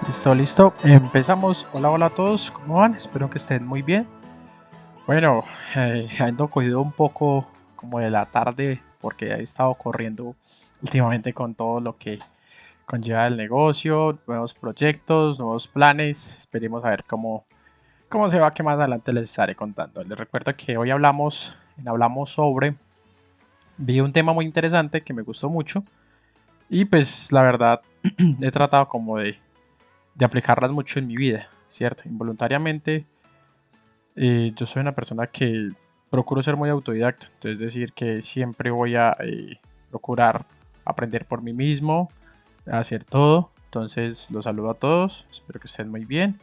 Listo, listo. Empezamos. Hola, hola a todos. ¿Cómo van? Espero que estén muy bien. Bueno, ando cogido un poco como de la tarde porque he estado corriendo últimamente con todo lo que conlleva el negocio, nuevos proyectos, nuevos planes. Esperemos a ver cómo se va, que más adelante les estaré contando. Les recuerdo que hoy hablamos sobre, vi un tema muy interesante que me gustó mucho y pues la verdad he tratado como de aplicarlas mucho en mi vida, ¿cierto? Involuntariamente, yo soy una persona que procuro ser muy autodidacta, es decir, que siempre voy a procurar aprender por mí mismo, hacer todo. Entonces, los saludo a todos, espero que estén muy bien.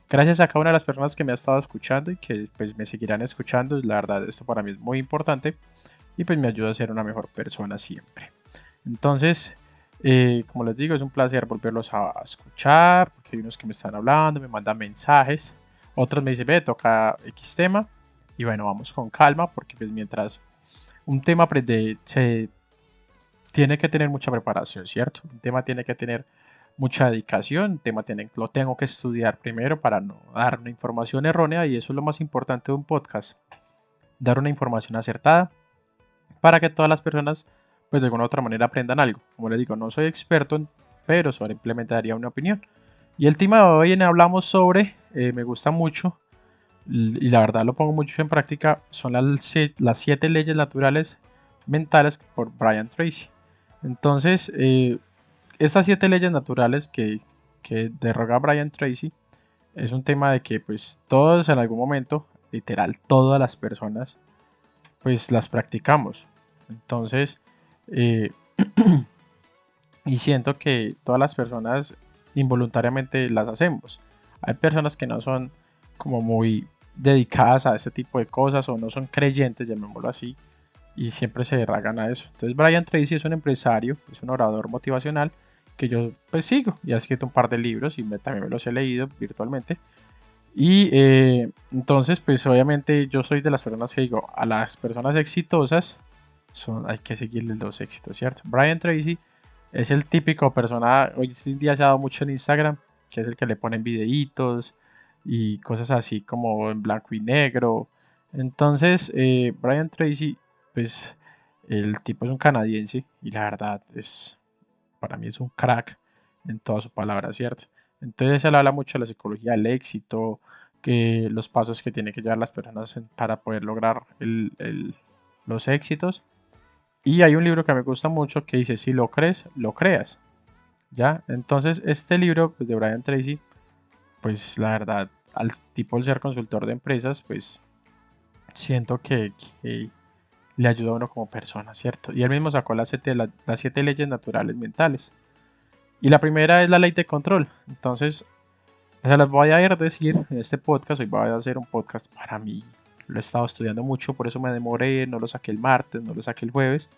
Gracias a cada una de las personas que me ha estado escuchando y que pues me seguirán escuchando. La verdad, esto para mí es muy importante y pues me ayuda a ser una mejor persona siempre. Entonces, como les digo, es un placer volverlos a escuchar, porque hay unos que me están hablando, me mandan mensajes, otros me dicen, ve, toca X tema, y bueno, vamos con calma, porque pues mientras un tema aprende, se tiene que tener mucha preparación, ¿cierto? Un tema tiene que tener mucha dedicación, un tema lo tengo que estudiar primero para no dar una información errónea, y eso es lo más importante de un podcast, dar una información acertada para que todas las personas pues de alguna u otra manera aprendan algo. Como les digo, no soy experto, pero solo implementaría una opinión. Y el tema de hoy en hablamos sobre, me gusta mucho y la verdad lo pongo mucho en práctica, son las 7 leyes naturales mentales por Brian Tracy. Entonces, estas 7 leyes naturales que derroga Brian Tracy es un tema de que pues todos en algún momento, literal todas las personas, pues las practicamos. Entonces, eh, y siento que todas las personas involuntariamente las hacemos. Hay personas que no son como muy dedicadas a este tipo de cosas o no son creyentes, llamémoslo así, y siempre se derragan a eso. Entonces Brian Tracy es un empresario, es un orador motivacional que yo pues sigo y ha escrito un par de libros y también me los he leído virtualmente. Y entonces pues obviamente yo soy de las personas que digo, a las personas exitosas hay que seguirles los éxitos, ¿cierto? Brian Tracy es el típico persona, hoy en día se ha dado mucho en Instagram, que es el que le ponen videitos y cosas así como en blanco y negro. Entonces, Brian Tracy, pues el tipo es un canadiense y la verdad para mí es un crack en toda su palabra, ¿cierto? Entonces él habla mucho de la psicología del éxito, que los pasos que tienen que llevar las personas para poder lograr los éxitos. Y hay un libro que me gusta mucho que dice, si lo crees, lo creas. ¿Ya? Entonces, este libro pues, de Brian Tracy, pues la verdad, al tipo de ser consultor de empresas, pues siento que le ayuda a uno como persona, ¿cierto? Y él mismo sacó las 7 leyes naturales mentales. Y la primera es la ley de control. Entonces, se las voy a ir a decir en este podcast. Hoy voy a hacer un podcast para mí. Lo he estado estudiando mucho, por eso me demoré, no lo saqué el martes, no lo saqué el jueves.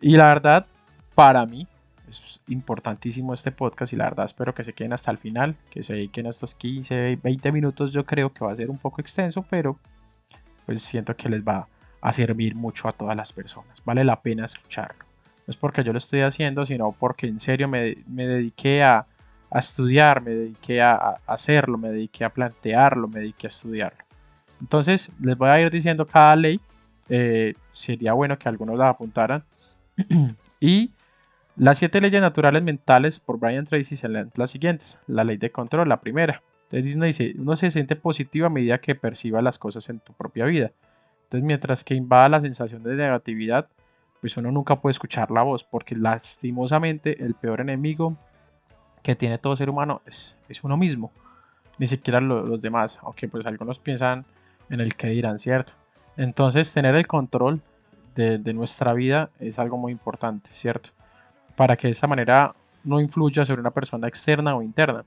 Y la verdad, para mí es importantísimo este podcast y la verdad espero que se queden hasta el final, que se dediquen a estos 15, 20 minutos. Yo creo que va a ser un poco extenso, pero pues siento que les va a servir mucho a todas las personas. Vale la pena escucharlo. No es porque yo lo estoy haciendo, sino porque en serio me dediqué a estudiar, me dediqué a hacerlo, me dediqué a plantearlo, me dediqué a estudiarlo. Entonces les voy a ir diciendo cada ley. Sería bueno que algunos la apuntaran. Y las 7 leyes naturales mentales por Brian Tracy son las siguientes. La ley de control, la primera. Entonces dice, uno se siente positivo a medida que perciba las cosas en tu propia vida. Entonces mientras que invada la sensación de negatividad, pues uno nunca puede escuchar la voz, porque lastimosamente el peor enemigo que tiene todo ser humano es uno mismo, ni siquiera los demás, aunque pues algunos piensan en el que dirán, ¿cierto? Entonces tener el control de nuestra vida es algo muy importante, ¿cierto? Para que de esta manera no influya sobre una persona externa o interna.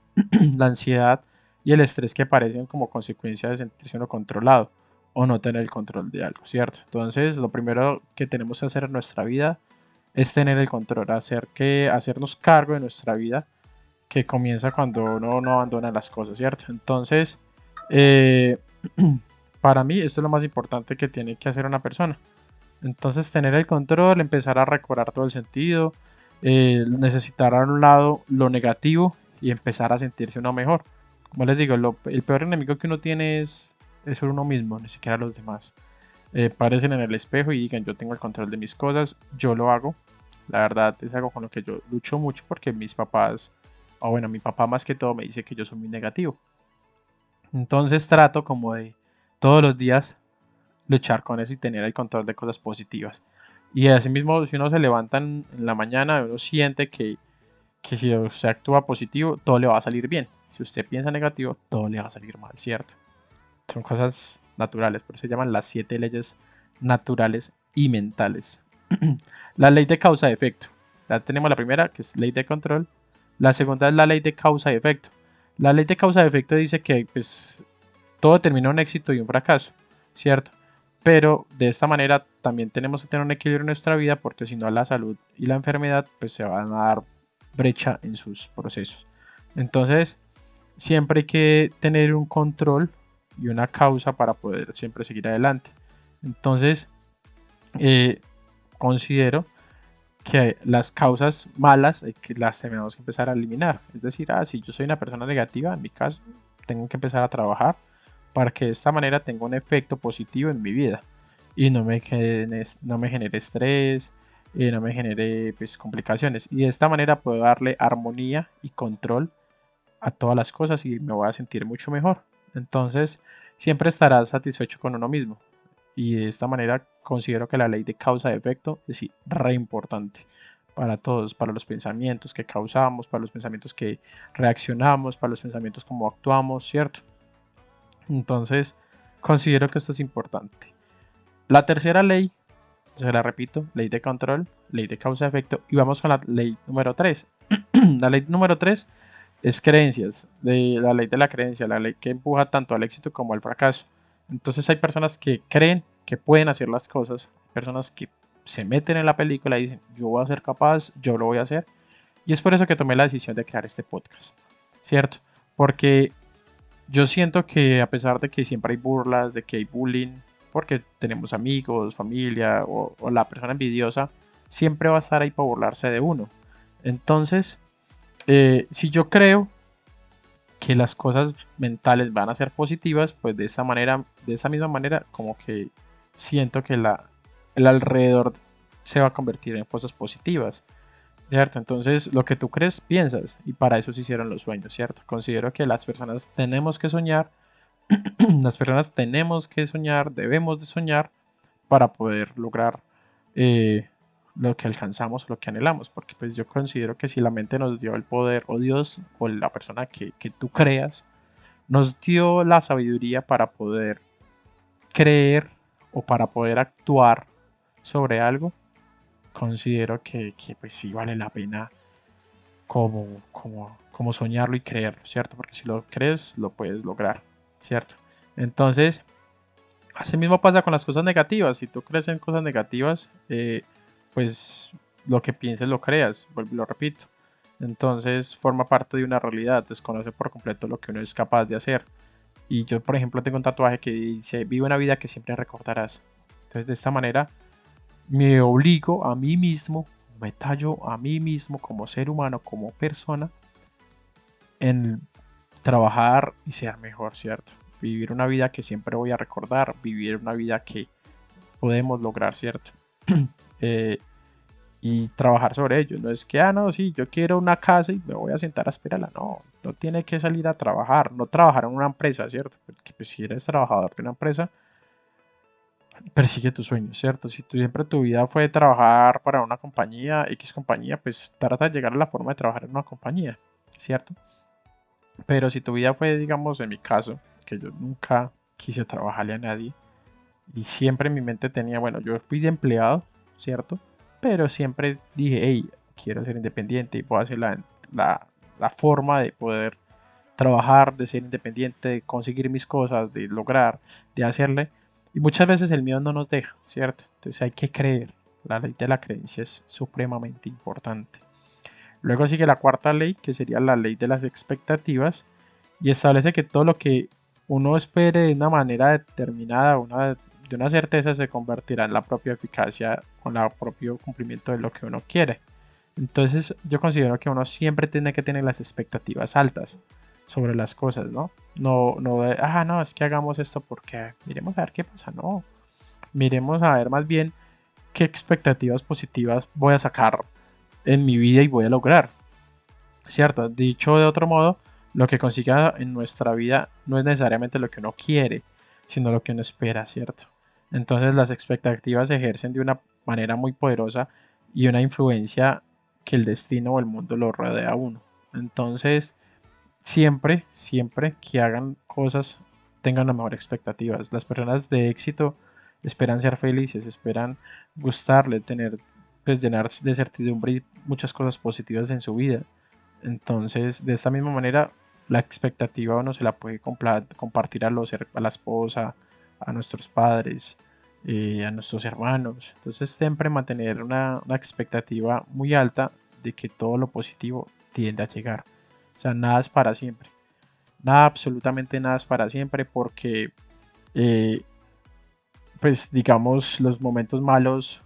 La ansiedad y el estrés que aparecen como consecuencia de sentirse uno controlado o no tener el control de algo, ¿cierto? Entonces, lo primero que tenemos que hacer en nuestra vida es tener el control, hacernos cargo de nuestra vida, que comienza cuando uno no abandona las cosas, ¿cierto? Entonces, eh, para mí esto es lo más importante que tiene que hacer una persona. Entonces tener el control, empezar a recobrar todo el sentido, necesitar a un lado lo negativo y empezar a sentirse uno mejor. Como les digo, el peor enemigo que uno tiene es uno mismo, ni siquiera los demás. Parecen en el espejo y digan, yo tengo el control de mis cosas, yo lo hago. La verdad es algo con lo que yo lucho mucho porque mis papás, o bueno, mi papá más que todo me dice que yo soy muy negativo. Entonces trato como de todos los días luchar con eso y tener el control de cosas positivas. Y así mismo, si uno se levanta en la mañana, uno siente que si usted actúa positivo, todo le va a salir bien. Si usted piensa negativo, todo le va a salir mal, ¿cierto? Son cosas naturales, por eso se llaman las 7 leyes naturales y mentales. La ley de causa y efecto. Ya tenemos la primera, que es ley de control. La segunda es la ley de causa y efecto. La ley de causa y efecto dice que pues, todo termina en un éxito y un fracaso, ¿cierto? Pero de esta manera también tenemos que tener un equilibrio en nuestra vida porque si no la salud y la enfermedad pues se van a dar brecha en sus procesos. Entonces siempre hay que tener un control y una causa para poder siempre seguir adelante. Entonces considero que las causas malas que las tenemos que empezar a eliminar. Es decir, si yo soy una persona negativa, en mi caso, tengo que empezar a trabajar para que de esta manera tenga un efecto positivo en mi vida y no me genere estrés, no me genere pues, complicaciones. Y de esta manera puedo darle armonía y control a todas las cosas y me voy a sentir mucho mejor. Entonces, siempre estarás satisfecho con uno mismo. Y de esta manera considero que la ley de causa y efecto es sí, re importante para todos, para los pensamientos que causamos, para los pensamientos que reaccionamos, para los pensamientos como actuamos, ¿cierto? Entonces, considero que esto es importante. La tercera ley, se la repito, ley de control, ley de causa y efecto, y vamos con la ley número 3. La ley número 3 es creencias, de la ley de la creencia, la ley que empuja tanto al éxito como al fracaso. Entonces hay personas que creen que pueden hacer las cosas, personas que se meten en la película y dicen, yo voy a ser capaz, yo lo voy a hacer. Y es por eso que tomé la decisión de crear este podcast, ¿cierto? Porque yo siento que a pesar de que siempre hay burlas, de que hay bullying, porque tenemos amigos, familia o la persona envidiosa, siempre va a estar ahí para burlarse de uno. Entonces, si yo creo que las cosas mentales van a ser positivas, pues de esta manera, de esta misma manera, como que siento que el alrededor se va a convertir en cosas positivas, ¿cierto? Entonces, lo que tú crees, piensas, y para eso se hicieron los sueños, ¿cierto? Considero que las personas tenemos que soñar, las personas tenemos que soñar, debemos de soñar para poder lograr eh, lo que alcanzamos, lo que anhelamos, porque pues yo considero que si la mente nos dio el poder, o Dios, o la persona que tú creas, nos dio la sabiduría para poder creer o para poder actuar sobre algo, considero que pues sí vale la pena como soñarlo y creerlo, ¿cierto? Porque si lo crees, lo puedes lograr, ¿cierto? Entonces, así mismo pasa con las cosas negativas. Si tú crees en cosas negativas, pues lo que pienses lo creas, lo repito. Entonces forma parte de una realidad, desconoce por completo lo que uno es capaz de hacer. Y yo, por ejemplo, tengo un tatuaje que dice, vive una vida que siempre recordarás. Entonces de esta manera me obligo a mí mismo, me tallo a mí mismo como ser humano, como persona, en trabajar y ser mejor, ¿cierto? Vivir una vida que siempre voy a recordar, vivir una vida que podemos lograr, ¿cierto? Eh, y trabajar sobre ello. No es que, no, sí, yo quiero una casa y me voy a sentar a esperarla. No, no tiene que salir a trabajar, no trabajar en una empresa, ¿cierto? Porque pues, si eres trabajador de una empresa, persigue tus sueños, ¿cierto? Si tú siempre tu vida fue trabajar para una compañía, X compañía, pues trata de llegar a la forma de trabajar en una compañía, ¿cierto? Pero si tu vida fue, digamos, en mi caso, que yo nunca quise trabajarle a nadie y siempre en mi mente tenía, bueno, yo fui de empleado, ¿cierto? Pero siempre dije, hey, quiero ser independiente y puedo hacer la forma de poder trabajar, de ser independiente, de conseguir mis cosas, de lograr, de hacerle. Y muchas veces el miedo no nos deja, ¿cierto? Entonces hay que creer. La ley de la creencia es supremamente importante. Luego sigue la cuarta ley, que sería la ley de las expectativas, y establece que todo lo que uno espere de una manera determinada, de una certeza, se convertirá en la propia eficacia con el propio cumplimiento de lo que uno quiere. Entonces yo considero que uno siempre tiene que tener las expectativas altas sobre las cosas, ¿no? No, no, es que hagamos esto porque miremos a ver qué pasa, no. Miremos a ver más bien qué expectativas positivas voy a sacar en mi vida y voy a lograr, ¿cierto? Dicho de otro modo, lo que consiga en nuestra vida no es necesariamente lo que uno quiere, sino lo que uno espera, ¿cierto? Entonces las expectativas se ejercen de una manera muy poderosa y una influencia que el destino o el mundo lo rodea a uno. Entonces, siempre que hagan cosas, tengan las mejores expectativas. Las personas de éxito esperan ser felices, esperan gustarle, tener, pues llenar de certidumbre y muchas cosas positivas en su vida. Entonces, de esta misma manera, la expectativa uno se la puede compartir a la esposa, a nuestros padres, a nuestros hermanos. Entonces, siempre mantener una expectativa muy alta de que todo lo positivo tiende a llegar. O sea, nada es para siempre. Nada, absolutamente nada es para siempre porque, eh, pues digamos, los momentos malos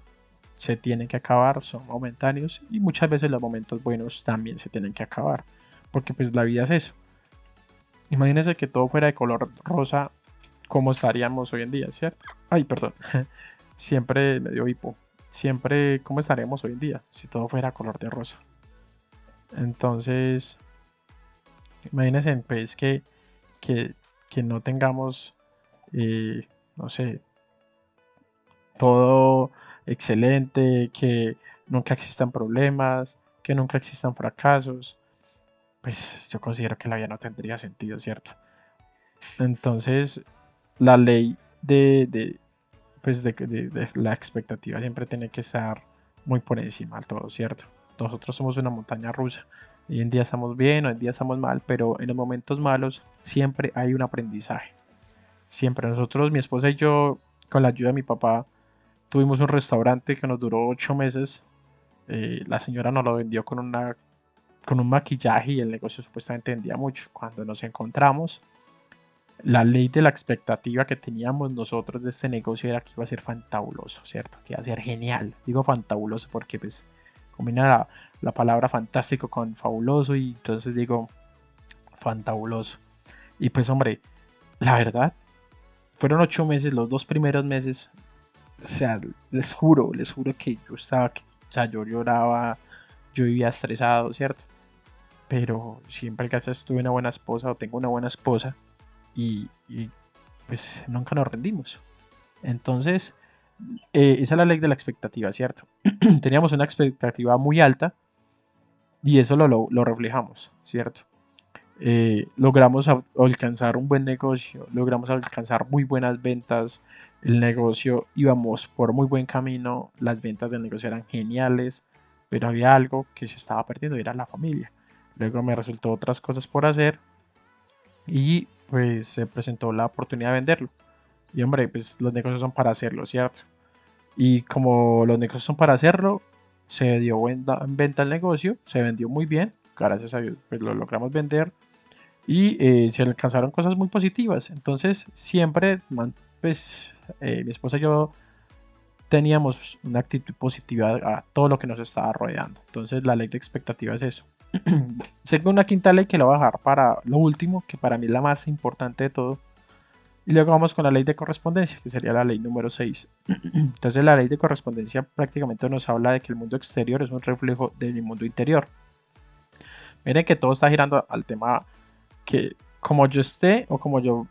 se tienen que acabar, son momentáneos y muchas veces los momentos buenos también se tienen que acabar, porque pues la vida es eso. Imagínense que todo fuera de color rosa, ¿cómo estaríamos hoy en día, cierto? Ay, perdón, siempre me dio hipo. Siempre, ¿cómo estaríamos hoy en día si todo fuera color de rosa? Entonces, imagínense pues que, que no tengamos, no sé, todo excelente, que nunca existan problemas, que nunca existan fracasos, pues yo considero que la vida no tendría sentido, ¿cierto? Entonces, la ley de la expectativa siempre tiene que estar muy por encima de todo, ¿cierto? Nosotros somos una montaña rusa. Hoy en día estamos bien, hoy en día estamos mal, pero en los momentos malos siempre hay un aprendizaje. Siempre nosotros, mi esposa y yo, con la ayuda de mi papá, tuvimos un restaurante que nos duró 8 meses. La señora nos lo vendió con un maquillaje y el negocio supuestamente vendía mucho. Cuando nos encontramos, la ley de la expectativa que teníamos nosotros de este negocio era que iba a ser fantabuloso, ¿cierto? Que iba a ser genial. Digo fantabuloso porque pues combina la palabra fantástico con fabuloso y entonces digo fantabuloso. Y pues hombre, la verdad, fueron 8 meses, los 2 primeros meses, o sea, les juro que yo estaba, o sea, yo lloraba, yo vivía estresado, ¿cierto? Pero siempre gracias tuve una buena esposa o tengo una buena esposa y pues nunca nos rendimos. Entonces, esa es la ley de la expectativa, ¿cierto? Teníamos una expectativa muy alta y eso lo reflejamos, ¿cierto? Logramos alcanzar un buen negocio, logramos alcanzar muy buenas ventas, el negocio íbamos por muy buen camino, las ventas del negocio eran geniales, pero había algo que se estaba perdiendo y era la familia. Luego me resultó otras cosas por hacer y pues se presentó la oportunidad de venderlo. Y hombre, pues los negocios son para hacerlo, ¿cierto? Y como los negocios son para hacerlo, se dio en venta el negocio, se vendió muy bien, gracias a Dios, pues lo logramos vender y se alcanzaron cosas muy positivas. Entonces, siempre, pues, mi esposa y yo teníamos una actitud positiva a todo lo que nos estaba rodeando. Entonces, la ley de expectativa es eso. Tengo una quinta ley que la voy a dejar para lo último, que para mí es la más importante de todo. Y luego vamos con la ley de correspondencia, que sería la ley número 6. Entonces, la ley de correspondencia prácticamente nos habla de que el mundo exterior es un reflejo del mundo interior. Miren que todo está girando al tema que como yo esté o como yo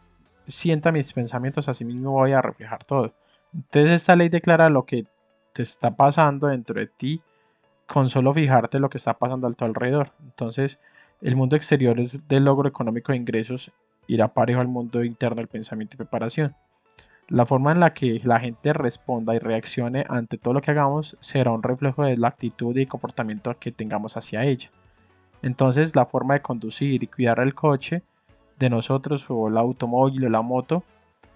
sienta mis pensamientos, así mismo voy a reflejar todo. Entonces esta ley declara lo que te está pasando dentro de ti con solo fijarte lo que está pasando a tu alrededor. Entonces el mundo exterior es del logro económico de ingresos, irá parejo al mundo interno del pensamiento y preparación. La forma en la que la gente responda y reaccione ante todo lo que hagamos será un reflejo de la actitud y comportamiento que tengamos hacia ella. Entonces la forma de conducir y cuidar el coche de nosotros o el automóvil o la moto,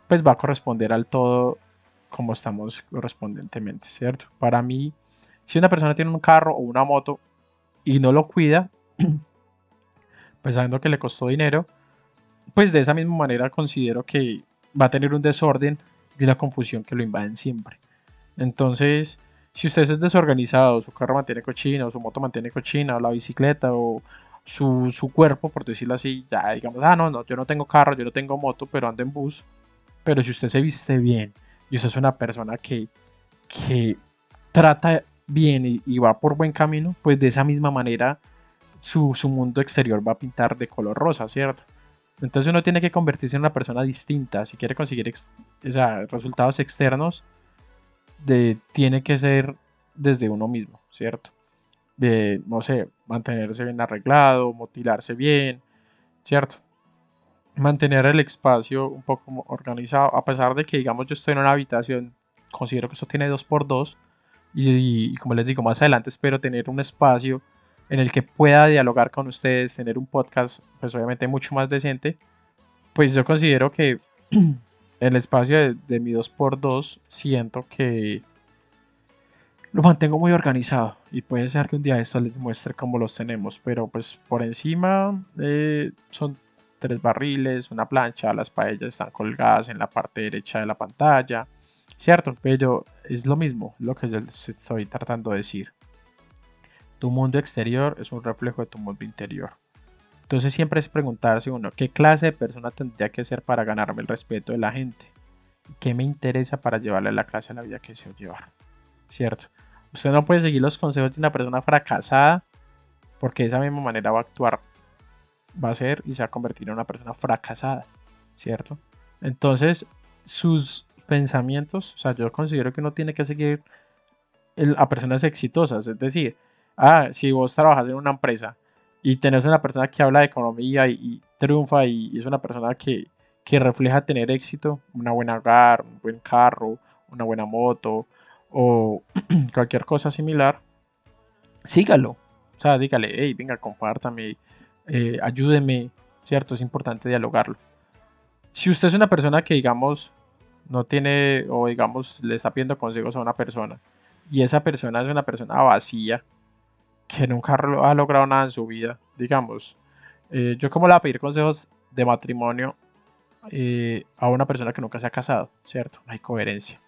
pues va a corresponder al todo como estamos correspondientemente, ¿cierto? Para mí, si una persona tiene un carro o una moto y no lo cuida, pues sabiendo que le costó dinero, pues de esa misma manera considero que va a tener un desorden y una confusión que lo invaden siempre. Entonces, Si usted es desorganizado, su carro mantiene cochino, su moto mantiene cochina, o la bicicleta, o su cuerpo, por decirlo así, ya digamos, no, yo no tengo carro, yo no tengo moto, pero ando en bus. Pero si usted se viste bien y usted es una persona que trata bien y va por buen camino, pues de esa misma manera su mundo exterior va a pintar de color rosa, ¿cierto? Entonces uno tiene que convertirse en una persona distinta. Si quiere conseguir o sea, resultados externos, tiene que ser desde uno mismo, ¿cierto? De, no sé, mantenerse bien arreglado, motilarse bien, ¿cierto? Mantener el espacio un poco organizado, a pesar de que, digamos, yo estoy en una habitación, considero que esto tiene 2x2 y como les digo, más adelante espero tener un espacio en el que pueda dialogar con ustedes, tener un podcast, pues obviamente mucho más decente. Pues yo considero que el espacio de mi 2x2 siento que lo mantengo muy organizado y puede ser que un día esto les muestre cómo los tenemos, pero pues por encima son 3 barriles, una plancha, las paellas están colgadas en la parte derecha de la pantalla, ¿cierto? Pero es lo mismo, lo que yo les estoy tratando de decir. Tu mundo exterior es un reflejo de tu mundo interior. Entonces siempre es preguntarse uno, ¿qué clase de persona tendría que ser para ganarme el respeto de la gente? ¿Qué me interesa para llevarle la clase a la vida que deseo llevar? ¿Cierto? Usted no puede seguir los consejos de una persona fracasada porque de esa misma manera va a actuar, va a ser y se va a convertir en una persona fracasada, ¿cierto? Entonces, sus pensamientos, o sea, yo considero que uno tiene que seguir a personas exitosas, es decir, si vos trabajas en una empresa y tenés una persona que habla de economía y triunfa y es una persona que refleja tener éxito, una buena hogar, un buen carro, una buena moto o cualquier cosa similar, sígalo. O sea, dígale, hey, venga, compártame, ayúdeme, ¿cierto? Es importante dialogarlo. Si usted es una persona que, digamos, no tiene, o digamos, le está pidiendo consejos a una persona, y esa persona es una persona vacía, que nunca ha logrado nada en su vida, digamos, yo como le voy a pedir consejos de matrimonio a una persona que nunca se ha casado, ¿cierto? No hay coherencia.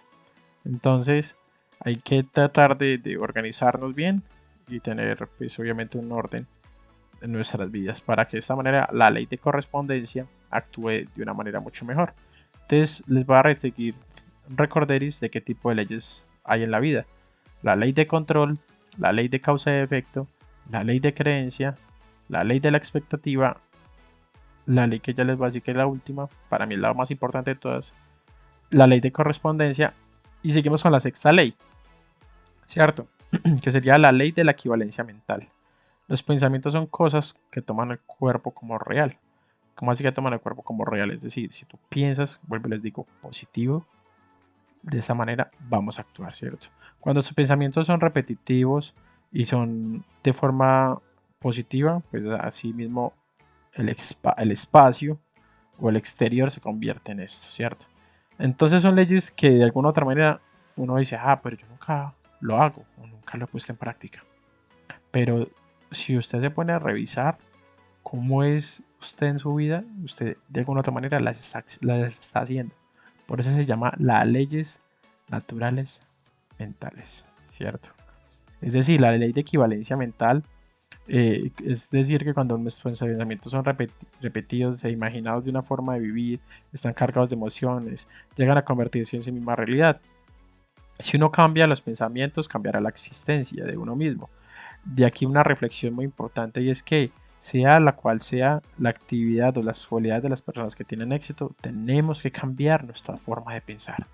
Entonces, hay que tratar de organizarnos bien y tener, pues, obviamente un orden en nuestras vidas para que de esta manera la ley de correspondencia actúe de una manera mucho mejor. Entonces, les voy a repetir recorderis de qué tipo de leyes hay en la vida. La ley de control, la ley de causa y efecto, la ley de creencia, la ley de la expectativa, la ley que ya les voy a decir que es la última, para mí es la más importante de todas, la ley de correspondencia, y seguimos con la sexta ley, ¿cierto? Que sería la ley de la equivalencia mental. Los pensamientos son cosas que toman el cuerpo como real. ¿Cómo así que toman el cuerpo como real? Es decir, si tú piensas, vuelvo y les digo, positivo, de esta manera vamos a actuar, ¿cierto? Cuando sus pensamientos son repetitivos y son de forma positiva, pues así mismo el espacio o el exterior se convierte en esto, ¿cierto? Entonces son leyes que de alguna u otra manera uno dice, pero yo nunca lo hago o nunca lo he puesto en práctica. Pero si usted se pone a revisar cómo es usted en su vida, usted de alguna u otra manera las está haciendo. Por eso se llama las leyes naturales mentales, ¿cierto? Es decir, la ley de equivalencia mental, es decir, que cuando nuestros pensamientos son repetidos e imaginados de una forma de vivir, están cargados de emociones, llegan a convertirse en sí misma realidad. Si uno cambia los pensamientos, cambiará la existencia de uno mismo. De aquí una reflexión muy importante y es que sea la cual sea la actividad o las cualidades de las personas que tienen éxito, tenemos que cambiar nuestra forma de pensar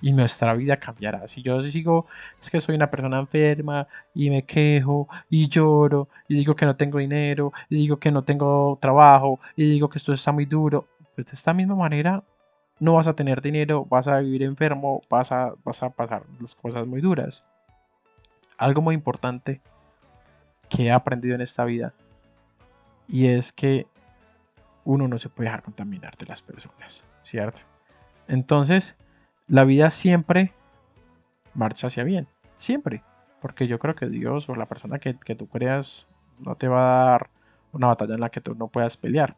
y nuestra vida cambiará. Si yo sigo, es que soy una persona enferma y me quejo y lloro y digo que no tengo dinero y digo que no tengo trabajo y digo que esto está muy duro, pues de esta misma manera no vas a tener dinero, vas a vivir enfermo, vas a pasar las cosas muy duras. Algo muy importante que he aprendido en esta vida y es que uno no se puede dejar contaminar de las personas, ¿cierto? Entonces, la vida siempre marcha hacia bien, siempre, porque yo creo que Dios o la persona que tú creas no te va a dar una batalla en la que tú no puedas pelear.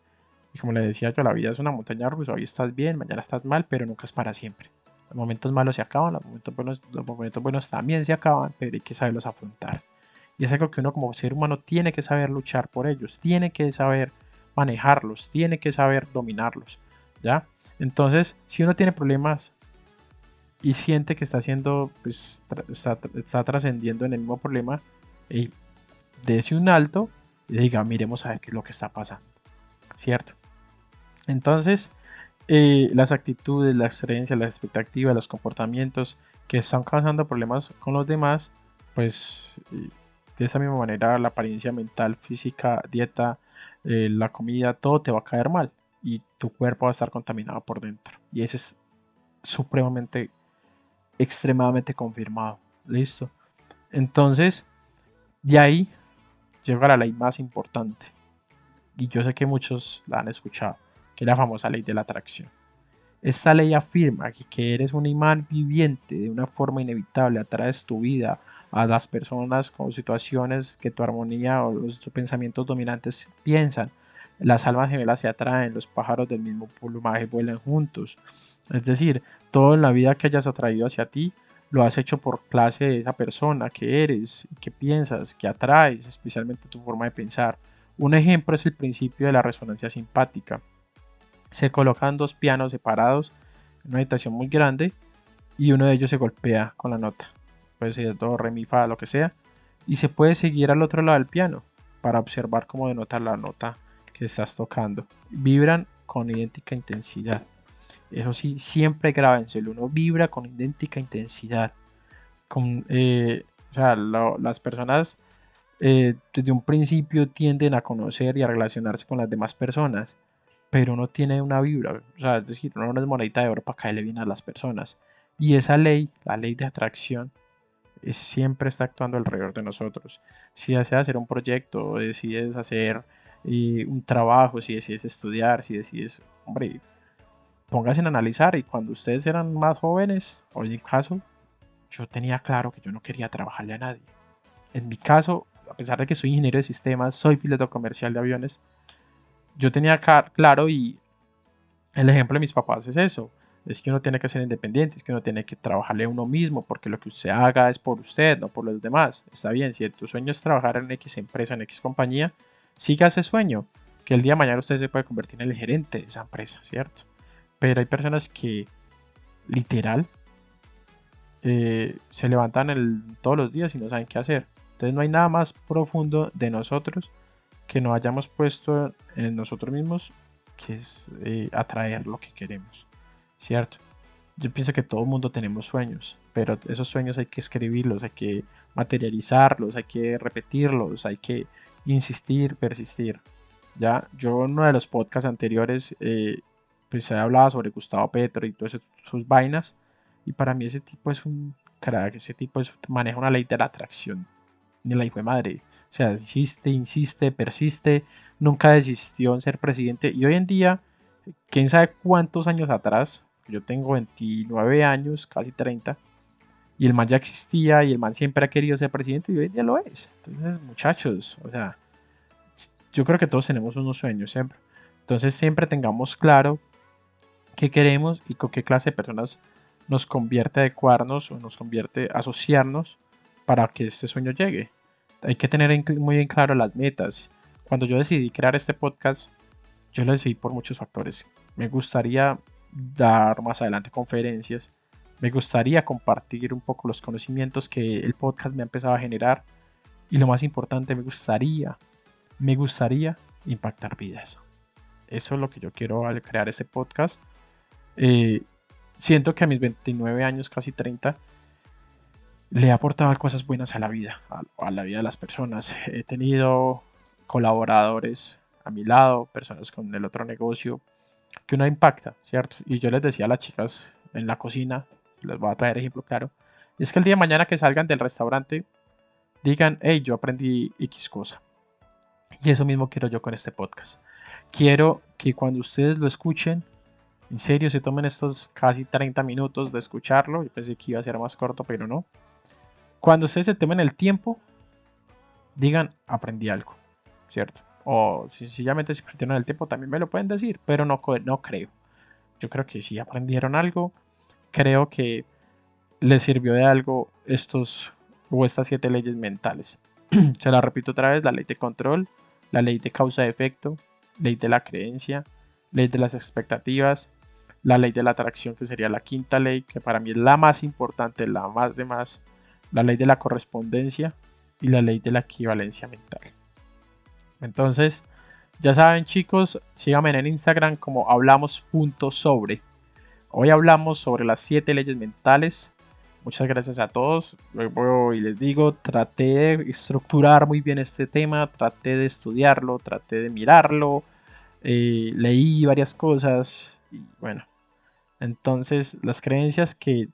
Y como le decía yo, la vida es una montaña rusa, hoy estás bien, mañana estás mal, pero nunca es para siempre. Los momentos malos se acaban, los momentos buenos también se acaban, pero hay que saberlos afrontar. Y es algo que uno como ser humano tiene que saber luchar por ellos, tiene que saber manejarlos, tiene que saber dominarlos, ¿ya? Entonces, si uno tiene problemas y siente que está haciendo, pues está trascendiendo en el mismo problema, y dése un alto y diga, miremos a ver qué es lo que está pasando, ¿cierto? Entonces, las actitudes, las creencias, las expectativas, los comportamientos que están causando problemas con los demás, pues de esa misma manera la apariencia mental, física, dieta, la comida, todo te va a caer mal y tu cuerpo va a estar contaminado por dentro. Y eso es supremamente, extremadamente confirmado. ¿Listo? Entonces, de ahí llega la ley más importante. Y yo sé que muchos la han escuchado, que es la famosa ley de la atracción. Esta ley afirma que eres un imán viviente, de una forma inevitable atraes tu vida a las personas con situaciones que tu armonía o los pensamientos dominantes piensan. Las almas gemelas se atraen, los pájaros del mismo plumaje vuelan juntos. Es decir, todo en la vida que hayas atraído hacia ti lo has hecho por clase de esa persona que eres, que piensas, que atraes, especialmente tu forma de pensar. Un ejemplo es el principio de la resonancia simpática. Se colocan dos pianos separados en una habitación muy grande y uno de ellos se golpea con la nota. Puede ser do, re, mi, fa, lo que sea. Y se puede seguir al otro lado del piano para observar cómo denota la nota que estás tocando. Vibran con idéntica intensidad. Eso sí, siempre grábenselo. Uno vibra con idéntica intensidad. O sea, las personas desde un principio tienden a conocer y a relacionarse con las demás personas, pero uno tiene una vibra, o sea, es decir, uno no es monedita de oro para caerle bien a las personas. Y esa ley, la ley de atracción, siempre está actuando alrededor de nosotros. Si deseas hacer un proyecto, decides hacer un trabajo, si decides estudiar, si decides, hombre, póngase en analizar. Y cuando ustedes eran más jóvenes, o en mi caso, yo tenía claro que yo no quería trabajarle a nadie. En mi caso, a pesar de que soy ingeniero de sistemas, soy piloto comercial de aviones, yo tenía claro y el ejemplo de mis papás es eso. Es que uno tiene que ser independiente, es que uno tiene que trabajarle a uno mismo, porque lo que usted haga es por usted, no por los demás. Está bien, si tu sueño es trabajar en X empresa, en X compañía, siga ese sueño, que el día de mañana usted se puede convertir en el gerente de esa empresa, ¿cierto? Pero hay personas que literal se levantan todos los días y no saben qué hacer. Entonces no hay nada más profundo de nosotros que nos hayamos puesto en nosotros mismos, que es atraer lo que queremos, ¿cierto? Yo pienso que todo el mundo tenemos sueños, pero esos sueños hay que escribirlos, hay que materializarlos, hay que repetirlos, hay que insistir, persistir. Ya, yo en uno de los podcasts anteriores pues se hablaba sobre Gustavo Petro y todas sus vainas, y para mí ese tipo es un crack, ese tipo maneja una ley de la atracción, ni la hijo de madre. O sea, insiste, insiste, persiste, nunca desistió en ser presidente. Y hoy en día, quién sabe cuántos años atrás, yo tengo 29 años, casi 30, y el man ya existía y el man siempre ha querido ser presidente y hoy en día lo es. Entonces, muchachos, o sea, yo creo que todos tenemos unos sueños siempre. Entonces, siempre tengamos claro qué queremos y con qué clase de personas nos convierte a adecuarnos o nos convierte a asociarnos para que este sueño llegue. Hay que tener muy en claro las metas. Cuando yo decidí crear este podcast, yo lo decidí por muchos factores. Me gustaría dar más adelante conferencias. Me gustaría compartir un poco los conocimientos que el podcast me ha empezado a generar. Y lo más importante, me gustaría impactar vidas. Eso es lo que yo quiero al crear este podcast. Eh, Siento que a mis 29 años, casi 30, le he aportado cosas buenas a la vida, a la vida de las personas. He tenido colaboradores a mi lado, personas con el otro negocio, que uno impacta, ¿cierto? Y yo les decía a las chicas en la cocina, les voy a traer ejemplo claro, es que el día de mañana que salgan del restaurante, digan, hey, yo aprendí X cosa. Y eso mismo quiero yo con este podcast. Quiero que cuando ustedes lo escuchen, en serio, se tomen estos casi 30 minutos de escucharlo. Yo pensé que iba a ser más corto, pero no. Cuando ustedes se tomen el tiempo, digan, aprendí algo, ¿cierto? O sencillamente si perdieron el tiempo, también me lo pueden decir, pero no creo. Yo creo que sí aprendieron algo creo que les sirvió de algo estas 7 leyes mentales. Se la repito otra vez: la ley de control, la ley de causa-efecto, ley de la creencia, ley de las expectativas, la ley de la atracción, que sería la quinta ley, que para mí es la más importante, la más de más, la ley de la correspondencia y la ley de la equivalencia mental. Entonces, ya saben, chicos, síganme en Instagram como hablamos.sobre. Hoy hablamos sobre las 7 leyes mentales. Muchas gracias a todos. Luego, y les digo, traté de estructurar muy bien este tema, traté de estudiarlo, traté de mirarlo, leí varias cosas y bueno, entonces las creencias que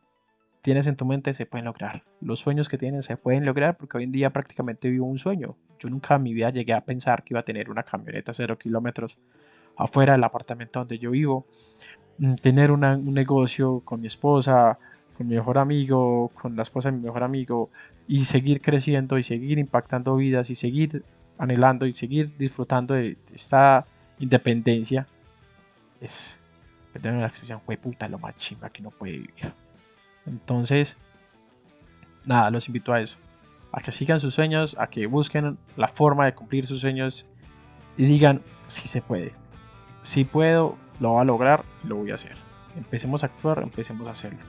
tienes en tu mente se pueden lograr. Los sueños que tienes se pueden lograr, porque hoy en día prácticamente vivo un sueño. Yo nunca en mi vida llegué a pensar que iba a tener una camioneta 0 kilómetros afuera del apartamento donde yo vivo, tener un negocio con mi esposa, con mi mejor amigo, con la esposa de mi mejor amigo, y seguir creciendo y seguir impactando vidas y seguir anhelando y seguir disfrutando de esta independencia. Es, perdón la expresión, fue puta lo más chimba que uno puede vivir. Entonces, nada, los invito a eso, a que sigan sus sueños, a que busquen la forma de cumplir sus sueños y digan: si se puede, si puedo, lo voy a lograr, lo voy a hacer. Empecemos a actuar, empecemos a hacerlo.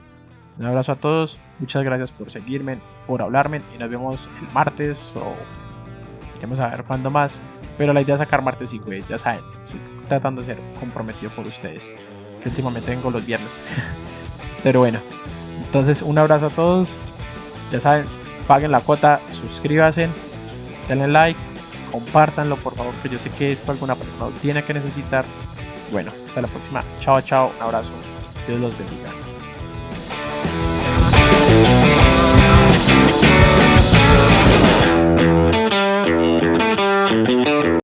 Un abrazo a todos, muchas gracias por seguirme, por hablarme, y nos vemos el martes o vamos a ver cuándo más. Pero la idea es sacar martes y jueves, ya saben, estoy tratando de ser comprometido por ustedes, que últimamente vengo los viernes. Pero bueno, entonces un abrazo a todos, ya saben, paguen la cuota, suscríbanse, denle like, compártanlo por favor, que yo sé que esto alguna persona lo tiene que necesitar. Bueno, hasta la próxima, chao chao, un abrazo, Dios los bendiga.